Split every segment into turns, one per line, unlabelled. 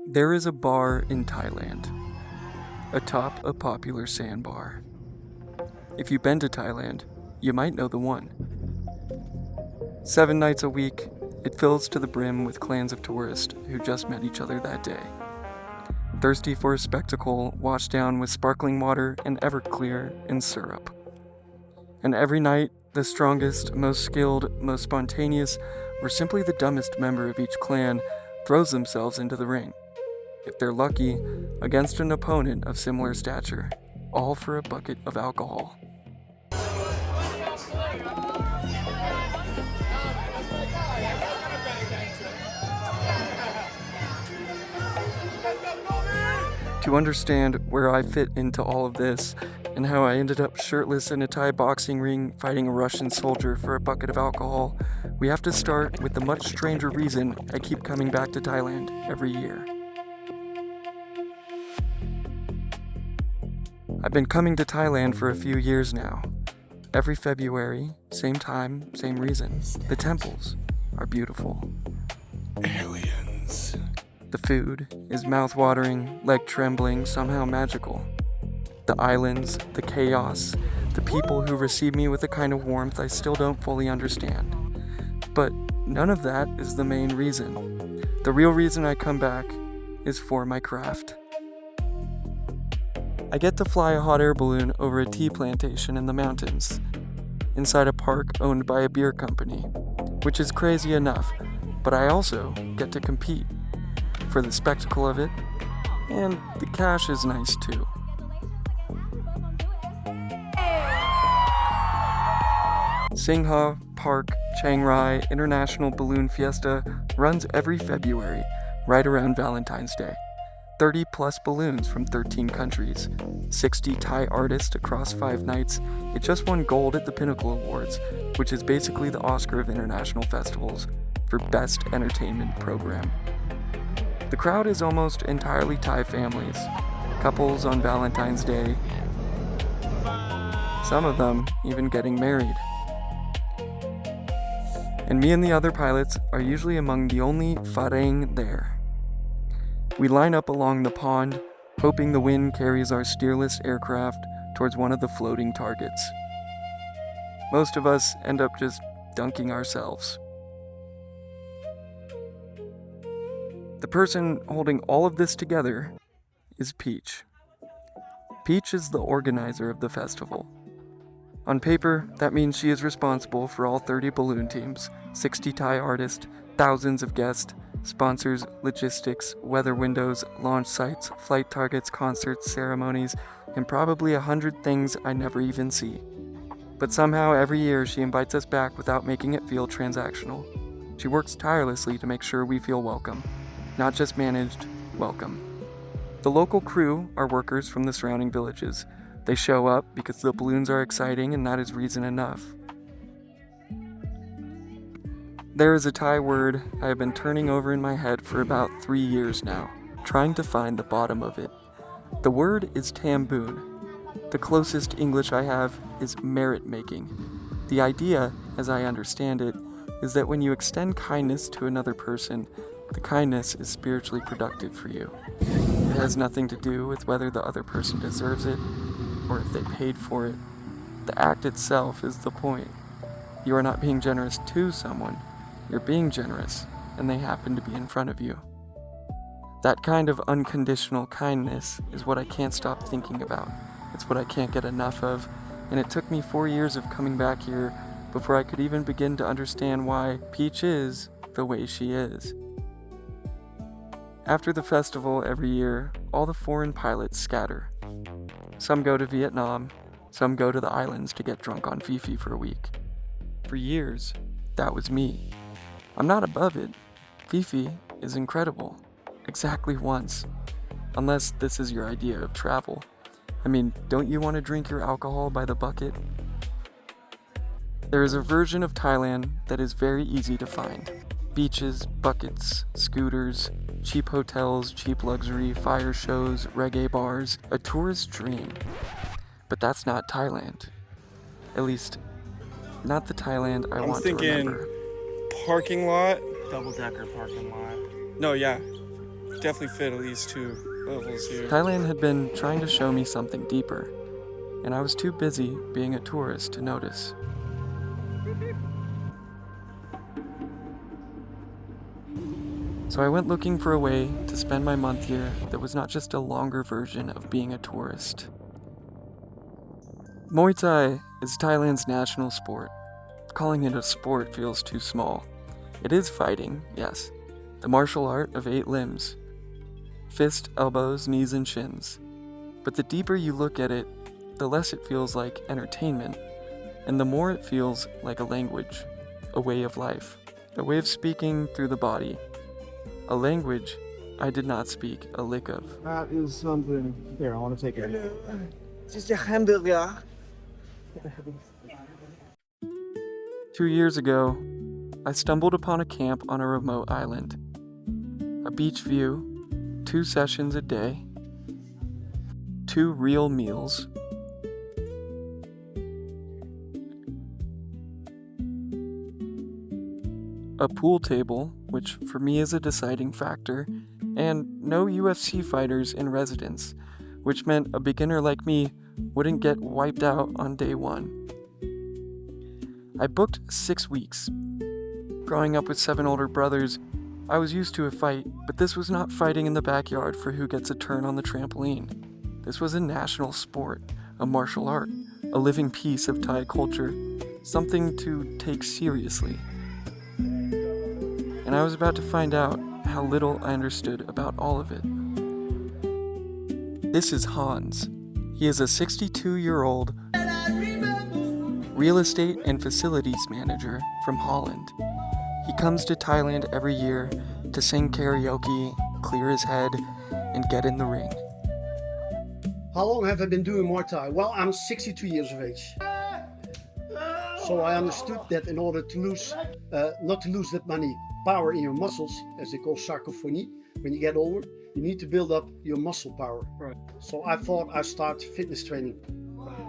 There is a bar in Thailand, atop a popular sandbar. If you've been to Thailand, you might know the one. 7 nights a week, it fills to the brim with clans of tourists who just met each other that day. Thirsty for a spectacle washed down with sparkling water and Everclear and syrup. And every night, the strongest, most skilled, most spontaneous, or simply the dumbest member of each clan throws themselves into the ring. If they're lucky, against an opponent of similar stature, all for a bucket of alcohol. To understand where I fit into all of this, and how I ended up shirtless in a Thai boxing ring fighting a Russian soldier for a bucket of alcohol, we have to start with the much stranger reason I keep coming back to Thailand every year. I've been coming to Thailand for a few years now. Every February, same time, same reason. The temples are beautiful.
Aliens.
The food is mouth-watering, leg-trembling, somehow magical. The islands, the chaos, the people who receive me with a kind of warmth I still don't fully understand. But none of that is the main reason. The real reason I come back is for my craft. I get to fly a hot air balloon over a tea plantation in the mountains, inside a park owned by a beer company, which is crazy enough, but I also get to compete for the spectacle of it, and the cash is nice too. Singha Park Chiang Rai International Balloon Fiesta runs every February, right around Valentine's Day. 30 plus balloons from 13 countries, 60 Thai artists across 5 nights. It just won gold at the Pinnacle Awards, which is basically the Oscar of international festivals for Best Entertainment Program. The crowd is almost entirely Thai families, couples on Valentine's Day, some of them even getting married. And me and the other pilots are usually among the only faraway there. We line up along the pond, hoping the wind carries our steerless aircraft towards one of the floating targets. Most of us end up just dunking ourselves. The person holding all of this together is Peach. Peach is the organizer of the festival. On paper, that means she is responsible for all 30 balloon teams, 60 Thai artists, thousands of guests, sponsors, logistics, weather windows, launch sites, flight targets, concerts, ceremonies, and probably 100 things I never even see. But somehow every year she invites us back without making it feel transactional. She works tirelessly to make sure we feel welcome. Not just managed, welcome. The local crew are workers from the surrounding villages. They show up because the balloons are exciting and that is reason enough. There is a Thai word I have been turning over in my head for about 3 years now, trying to find the bottom of it. The word is Tamboon. The closest English I have is merit making. The idea, as I understand it, is that when you extend kindness to another person, the kindness is spiritually productive for you. It has nothing to do with whether the other person deserves it or if they paid for it. The act itself is the point. You are not being generous to someone. You're being generous, and they happen to be in front of you. That kind of unconditional kindness is what I can't stop thinking about. It's what I can't get enough of, and it took me 4 years of coming back here before I could even begin to understand why Peach is the way she is. After the festival every year, all the foreign pilots scatter. Some go to Vietnam, some go to the islands to get drunk on Phi Phi for a week. For years, that was me. I'm not above it. Phi Phi is incredible. Exactly once. Unless this is your idea of travel. I mean, don't you want to drink your alcohol by the bucket? There is a version of Thailand that is very easy to find. Beaches, buckets, scooters, cheap hotels, cheap luxury, fire shows, reggae bars, a tourist dream. But that's not Thailand. At least, not the Thailand I want to remember.
Parking lot.
Double-decker parking lot.
No, yeah.
definitely fit at least 2 levels here.
Thailand had been trying to show me something deeper, and I was too busy being a tourist to notice. So I went looking for a way to spend my month here that was not just a longer version of being a tourist. Muay Thai is Thailand's national sport. Calling it a sport feels too small. It is fighting, yes. The martial art of 8 limbs. Fist, elbows, knees, and shins. But the deeper you look at it, the less it feels like entertainment, and the more it feels like a language, a way of life, a way of speaking through the body. A language I did not speak a lick of.
That is something. Here, I want to take it.
Just a hamburger.
2 years ago, I stumbled upon a camp on a remote island. A beach view, 2 sessions a day, 2 real meals, a pool table, which for me is a deciding factor, and no UFC fighters in residence, which meant a beginner like me wouldn't get wiped out on day 1. I booked 6 weeks. Growing up with 7 older brothers, I was used to a fight, but this was not fighting in the backyard for who gets a turn on the trampoline. This was a national sport, a martial art, a living piece of Thai culture, something to take seriously. And I was about to find out how little I understood about all of it. This is Hans. He is a 62-year-old real estate and facilities manager from Holland. He comes to Thailand every year to sing karaoke, clear his head, and get in the ring.
How long have I been doing Muay Thai? Well, I'm 62 years of age. So I understood that in order to lose, not to lose that many power in your muscles, as they call sarcophonie, when you get older, you need to build up your muscle power.
Right.
So I thought I'd start fitness training.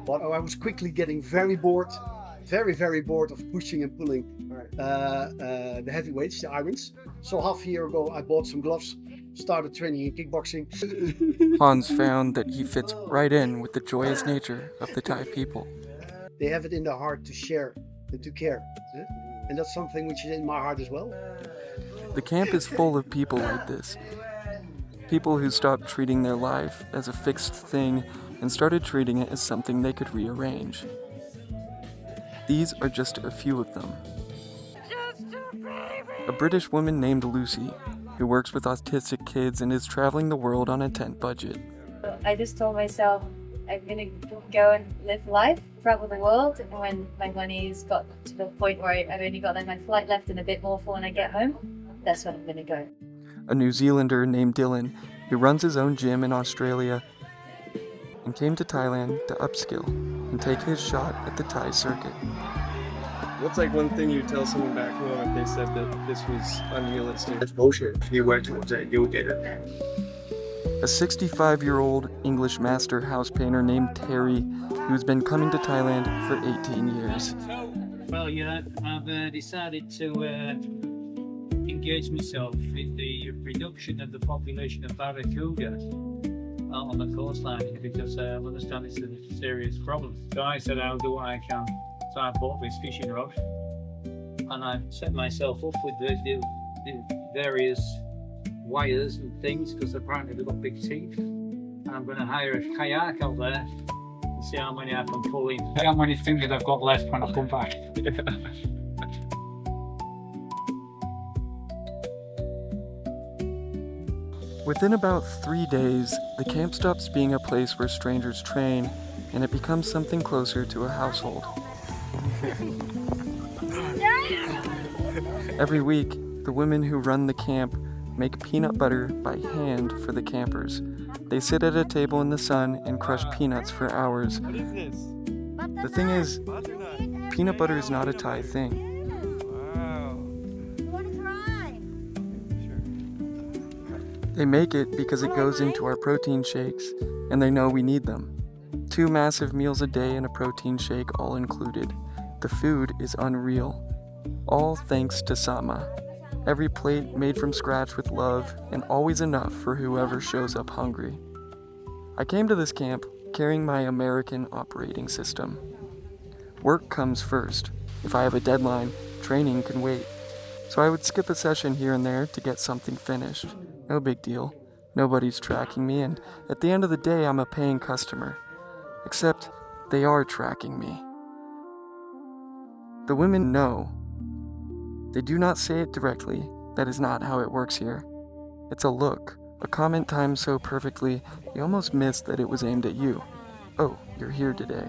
But I was quickly getting very bored, very bored of pushing and pulling the heavy weights, the irons. So half a year ago, I bought some gloves, started training in kickboxing.
Hans found that he fits right in with the joyous nature of the Thai people.
They have it in their heart to share and to care. And that's something which is in my heart as well.
The camp is full of people like this. People who stopped treating their life as a fixed thing and started treating it as something they could rearrange. These are just a few of them. A British woman named Lucy, who works with autistic kids and is traveling the world on a tent budget.
I just told myself I'm gonna go and live life, travel the world, and when my money's got to the point where I've only got like my flight left and a bit more for when I get home, that's when I'm gonna go.
A New Zealander named Dylan, who runs his own gym in Australia, and came to Thailand to upskill and take his shot at the Thai circuit.
What's like one thing you tell someone back home if they said that this was unrealistic?
That's bullshit. If you went towards it, you would get it.
A 65-year-old English master house painter named Terry, who's been coming to Thailand for 18 years.
Well, I've decided to engage myself in the reduction of the population of barracuda on the coastline because I understand it's a serious problem. So I said I'll do what I can. So I bought this fishing rod and I set myself up with the various wires and things because apparently they've got big teeth. And I'm going to hire a kayak out there and see how many I can pull in. See how many fingers I've got left when I come back.
Within about 3 days, the camp stops being a place where strangers train, and it becomes something closer to a household. Every week, the women who run the camp make peanut butter by hand for the campers. They sit at a table in the sun and crush peanuts for hours.
What is this?
The thing is,
Butternut.
peanut butter is not a Thai thing.
Wow. Sure.
They make it because it goes into our protein shakes, and they know we need them. 2 massive meals a day and a protein shake all included. The food is unreal. All thanks to Sama, every plate made from scratch with love, and always enough for whoever shows up hungry. I came to this camp carrying my American operating system. Work comes first. If I have a deadline, training can wait. So I would skip a session here and there to get something finished. No big deal. Nobody's tracking me, and at the end of the day, I'm a paying customer. Except they are tracking me. The women know. They do not say it directly. That is not how it works here. It's a look, a comment timed so perfectly, you almost miss that it was aimed at you. Oh, you're here today.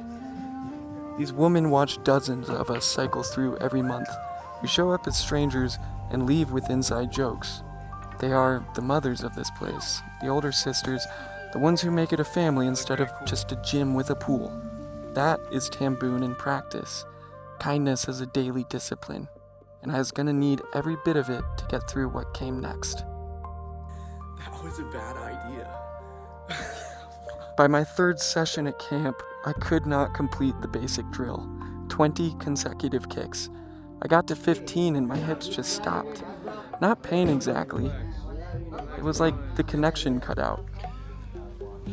These women watch dozens of us cycle through every month. We show up as strangers and leave with inside jokes. They are the mothers of this place, the older sisters, the ones who make it a family instead of just a gym with a pool. That is Tamboon in practice. Kindness as a daily discipline. And I was gonna need every bit of it to get through what came next.
That was a bad idea.
By my third session at camp, I could not complete the basic drill. 20 consecutive kicks. I got to 15 and my hips just stopped. Not pain exactly. It was like the connection cut out.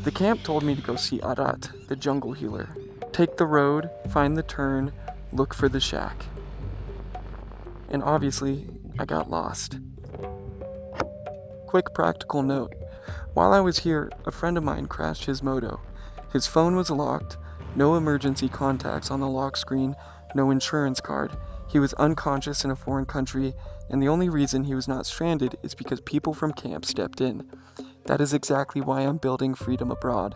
The camp told me to go see Arat, the jungle healer. Take the road, find the turn, look for the shack. And obviously, I got lost. Quick practical note. While I was here, a friend of mine crashed his moto. His phone was locked, no emergency contacts on the lock screen, no insurance card. He was unconscious in a foreign country, and the only reason he was not stranded is because people from camp stepped in. That is exactly why I'm building Freedom Abroad,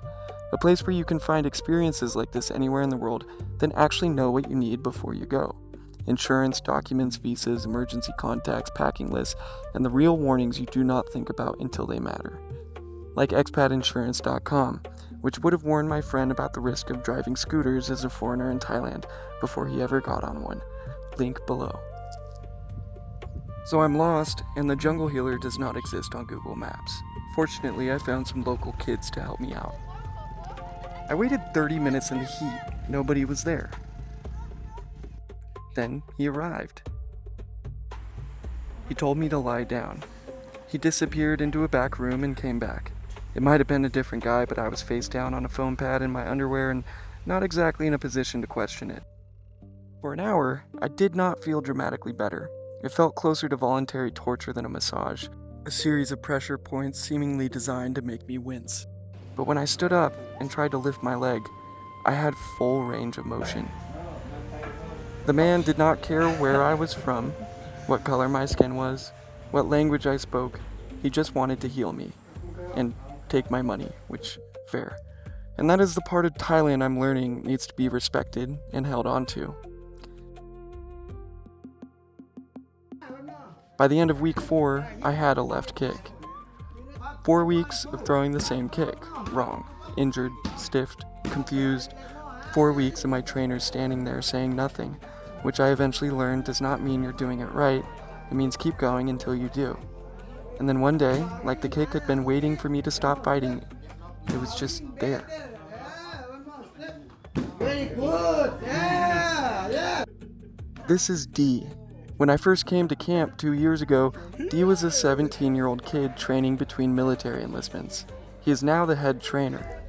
a place where you can find experiences like this anywhere in the world, then actually know what you need before you go. Insurance, documents, visas, emergency contacts, packing lists, and the real warnings you do not think about until they matter. Like expatinsurance.com, which would have warned my friend about the risk of driving scooters as a foreigner in Thailand before he ever got on one. Link below. So I'm lost, and the jungle healer does not exist on Google Maps. Fortunately, I found some local kids to help me out. I waited 30 minutes in the heat. Nobody was there. Then he arrived. He told me to lie down. He disappeared into a back room and came back. It might have been a different guy, but I was face down on a foam pad in my underwear and not exactly in a position to question it. For an hour, I did not feel dramatically better. It felt closer to voluntary torture than a massage, a series of pressure points seemingly designed to make me wince. But when I stood up and tried to lift my leg, I had full range of motion. The man did not care where I was from, what color my skin was, what language I spoke. He just wanted to heal me and take my money, which, fair. And that is the part of Thailand I'm learning needs to be respected and held on to. By the end of week 4, I had a left kick. 4 weeks of throwing the same kick. Wrong. Injured, stiffed, confused. 4 weeks of my trainers standing there saying nothing, which I eventually learned does not mean you're doing it right. It means keep going until you do. And then one day, like the kick had been waiting for me to stop fighting, it was just there.
Very good. Yeah.
This is D. When I first came to camp 2 years ago, D was a 17-year-old kid training between military enlistments. He is now the head trainer.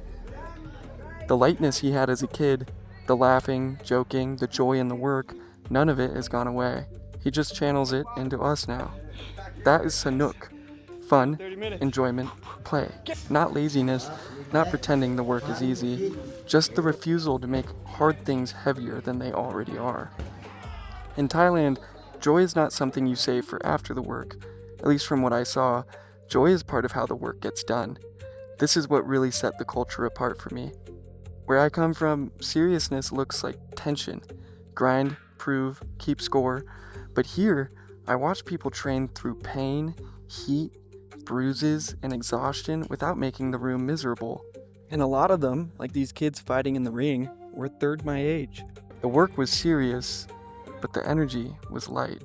The lightness he had as a kid, the laughing, joking, the joy in the work, none of it has gone away. He just channels it into us now. That is Sanuk. Fun, enjoyment, play. Not laziness, not pretending the work is easy, just the refusal to make hard things heavier than they already are. In Thailand, joy is not something you save for after the work. At least from what I saw, joy is part of how the work gets done. This is what really set the culture apart for me. Where I come from, seriousness looks like tension. Grind, prove, keep score. But here, I watch people train through pain, heat, bruises, and exhaustion without making the room miserable. And a lot of them, like these kids fighting in the ring, were third my age. The work was serious, but the energy was light.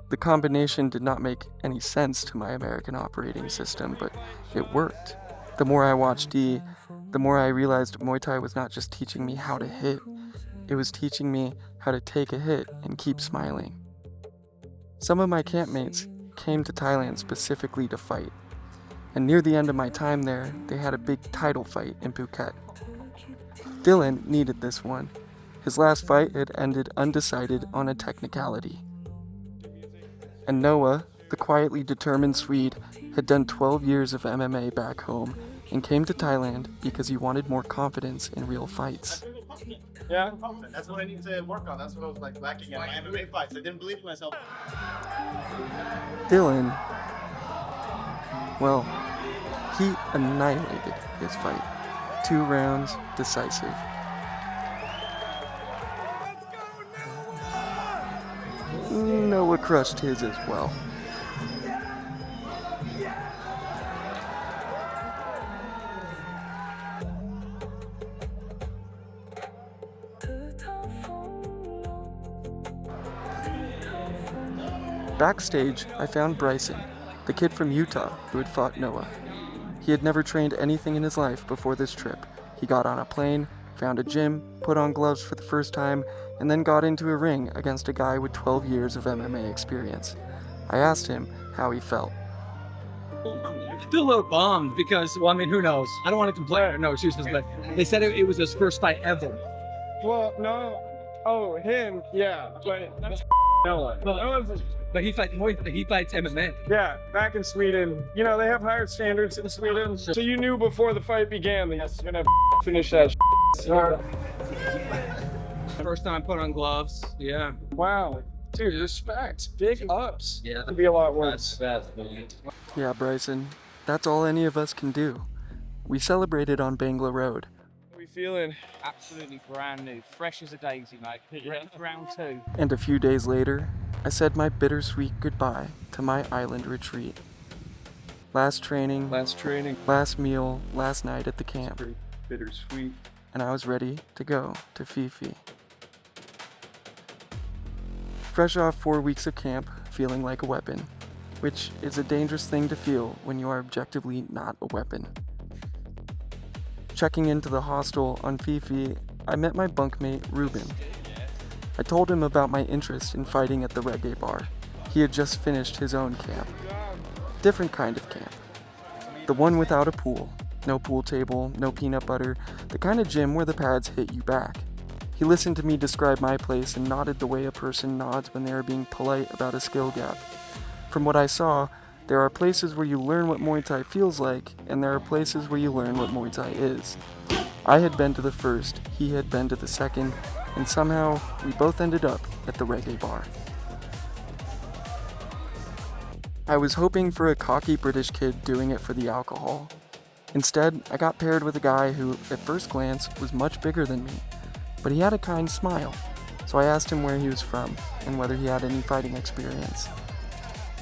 The combination did not make any sense to my American operating system, but it worked. The more I watched D, the more I realized Muay Thai was not just teaching me how to hit, it was teaching me how to take a hit and keep smiling. Some of my campmates, came to Thailand specifically to fight. And near the end of my time there, they had a big title fight in Phuket. Dylan needed this one. His last fight had ended undecided on a technicality. And Noah, the quietly determined Swede, had done 12 years of MMA back home and came to Thailand because he wanted more confidence in real fights.
Yeah, that's what I need to work on. That's what I was like lacking in my MMA fights. I didn't believe in myself.
Dylan, well, he annihilated his fight. 2 rounds, decisive. Noah crushed his as well. Backstage, I found Bryson, the kid from Utah who had fought Noah. He had never trained anything in his life before this trip. He got on a plane, found a gym, put on gloves for the first time, and then got into a ring against a guy with 12 years of MMA experience. I asked him how he felt.
I feel a little bummed because, well, I mean, who knows? I don't want to complain. No excuses, but they said it was his first fight ever.
Well, no. Oh, him, yeah. But that's Noah.
But he fights MMA.
Yeah, back in Sweden. You know, they have higher standards in Sweden. So you knew before the fight began that you're going to finish that
First time I put on gloves. Yeah.
Wow. Dude, respect. Big ups.
Yeah.
Could be a lot worse.
Yeah, Bryson, that's all any of us can do. We celebrated on Bangla Road.
How are we feeling?
Absolutely brand new, fresh as a daisy, mate. Ready for round 2.
And a few days later, I said my bittersweet goodbye to my island retreat. Last training, last meal, last night at the camp.
Pretty bittersweet.
And I was ready to go to Phi Phi. Fresh off 4 weeks of camp, feeling like a weapon, which is a dangerous thing to feel when you are objectively not a weapon. Checking into the hostel on Phi Phi, I met my bunkmate Ruben. I told him about my interest in fighting at the reggae bar. He had just finished his own camp. Different kind of camp. The one without a pool. No pool table, no peanut butter, the kind of gym where the pads hit you back. He listened to me describe my place and nodded the way a person nods when they are being polite about a skill gap. From what I saw, there are places where you learn what Muay Thai feels like, and there are places where you learn what Muay Thai is. I had been to the first, he had been to the second, and somehow we both ended up at the reggae bar. I was hoping for a cocky British kid doing it for the alcohol. Instead, I got paired with a guy who, at first glance, was much bigger than me, but he had a kind smile, so I asked him where he was from and whether he had any fighting experience.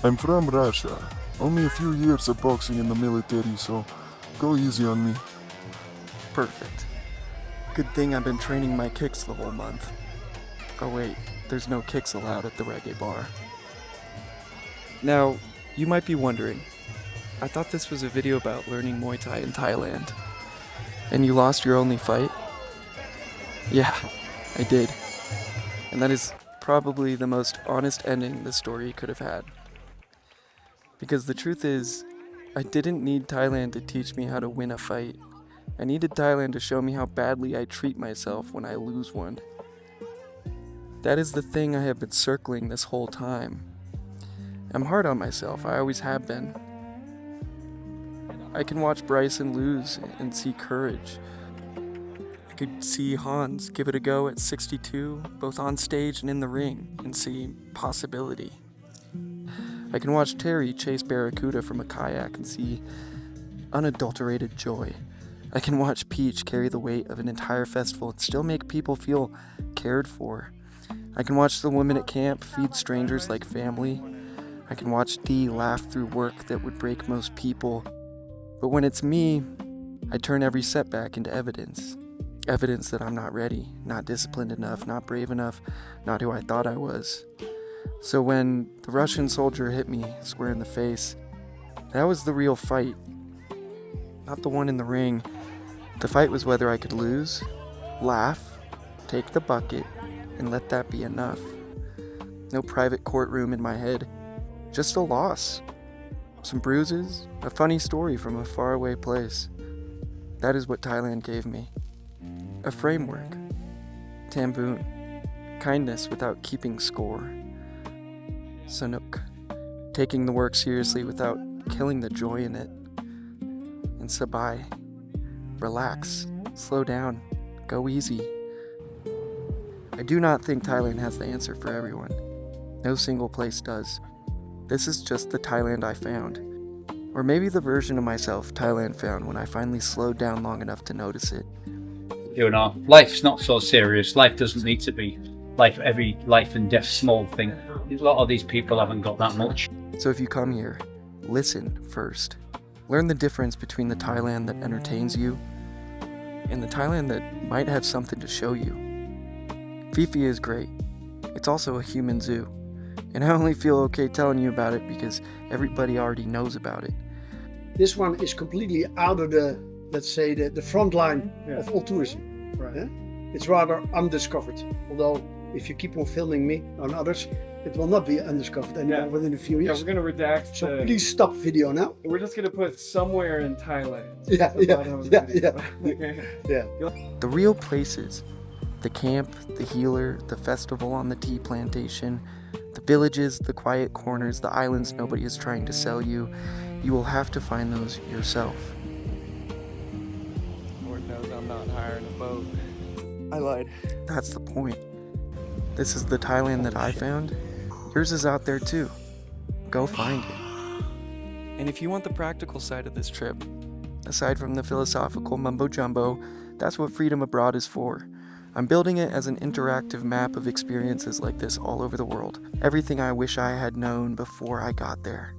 I'm from Russia. Only a few years of boxing in the military, so go easy on me.
Perfect. Good thing I've been training my kicks the whole month. Oh wait, there's no kicks allowed at the reggae bar. Now, you might be wondering, I thought this was a video about learning Muay Thai in Thailand. And you lost your only fight? Yeah, I did. And that is probably the most honest ending the story could have had. Because the truth is, I didn't need Thailand to teach me how to win a fight. I needed Thailand to show me how badly I treat myself when I lose one. That is the thing I have been circling this whole time. I'm hard on myself, I always have been. I can watch Bryson lose and see courage. I could see Hans give it a go at 62, both on stage and in the ring, and see possibility. I can watch Terry chase barracuda from a kayak and see unadulterated joy. I can watch Peach carry the weight of an entire festival and still make people feel cared for. I can watch the women at camp feed strangers like family. I can watch Dee laugh through work that would break most people. But when it's me, I turn every setback into evidence. Evidence that I'm not ready, not disciplined enough, not brave enough, not who I thought I was. So when the Russian soldier hit me square in the face, that was the real fight. Not the one in the ring. The fight was whether I could lose, laugh, take the bucket, and let that be enough. No private courtroom in my head. just a loss. Some bruises, a funny story from a faraway place. That is what Thailand gave me. A framework. Tamboon. Kindness without keeping score. Sanuk. Taking the work seriously without killing the joy in it. And Sabai. Relax. Slow down. Go easy. I do not think Thailand has the answer for everyone. No single place does. This is just the Thailand I found. Or maybe the version of myself Thailand found when I finally slowed down long enough to notice it.
You know, life's not so serious. Life doesn't need to be every life and death small thing. A lot of these people haven't got that much.
So if you come here, listen first. Learn the difference between the Thailand that entertains you and the Thailand that might have something to show you. Phi Phi is great. It's also a human zoo. And I only feel okay telling you about it because everybody already knows about it.
This one is completely out of the, let's say, the front line of all tourism.
Right.
Yeah? It's rather undiscovered. Although, if you keep on filming me and others, it will not be undiscovered anymore within a few years.
Yeah, we're going to redact
So please stop video now.
We're just going to put somewhere in Thailand.
Yeah,
at the bottom of the video.
The real places, the camp, the healer, the festival on the tea plantation, the villages, the quiet corners, the islands nobody is trying to sell you, you will have to find those yourself.
Lord knows I'm not hiring a boat.
I lied. That's the point. This is the Thailand that I found. Yours is out there too. Go find it. And if you want the practical side of this trip, aside from the philosophical mumbo jumbo, that's what Freedom Abroad is for. I'm building it as an interactive map of experiences like this all over the world. Everything I wish I had known before I got there.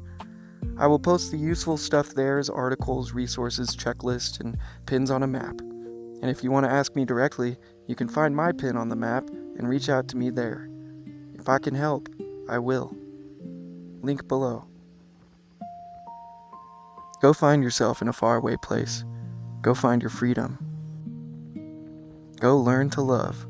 I will post the useful stuff there as articles, resources, checklists, and pins on a map. And if you want to ask me directly, you can find my pin on the map and reach out to me there. If I can help, I will. Link below. Go find yourself in a faraway place. Go find your freedom. Go learn to love.